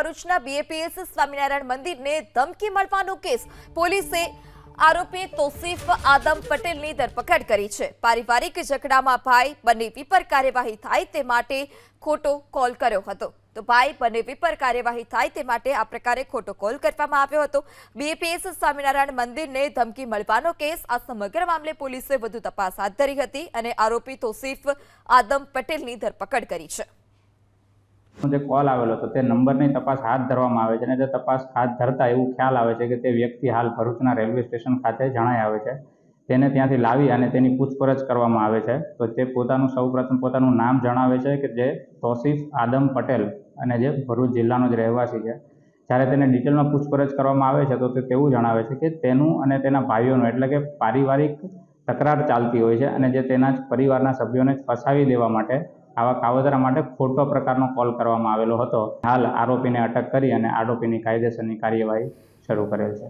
ભરૂચના બીએપીએસ સ્વામિનારાયણ મંદિરને ધમકી મળવાનો કેસ પોલીસે આરોપી તોસીફ આદમ પટેલની ધરપકડ કરી છે। પારિવારિક ઝઘડામાં ભાઈ બનેવી પર કાર્યવાહી થાય તે માટે ખોટો કોલ કર્યો હતો। તો ભાઈ બનેવી પર કાર્યવાહી થાય તે માટે આ પ્રકારે ખોટો કોલ કરવામાં આવ્યો હતો। બીએપીએસ સ્વામિનારાયણ મંદિરને ધમકી મળવાનો કેસ આ સમગ્ર મામલે પોલીસે વધુ તપાસ હાથ ધરી હતી અને આરોપી તોસીફ આદમ પટેલની ધરપકડ કરી છે। જે કોલ આવેલો હતો તે નંબરની તપાસ હાથ ધરવામાં આવે છે અને તે તપાસ હાથ ધરતા એવું ખ્યાલ આવે છે કે તે વ્યક્તિ હાલ ભરૂચના રેલવે સ્ટેશન ખાતે જણાઈ આવે છે। તેને ત્યાંથી લાવી અને તેની પૂછપરછ કરવામાં આવે છે તો તે સૌપ્રથમ પોતાનું નામ જણાવે છે કે જે તોસીફ આદમ પટેલ અને જે ભરૂચ જિલ્લાનો જ રહેવાસી છે। જ્યારે તેને ડિટેલમાં પૂછપરછ કરવામાં આવે છે તો તે તેવું જણાવે છે કે તેનું અને તેના ભાઈઓનું એટલે કે પારિવારિક તકરાર ચાલતી હોય છે અને જે તેના જ પરિવારના સભ્યોને ફસાવી દેવા માટે આવા કાવતરા માટે ખોટો પ્રકારનો કોલ કરવામાં આવેલો હતો। હાલ આરોપીને અટક કરી અને આરોપીની કાયદેસરની કાર્યવાહી શરૂ કરેલ છે।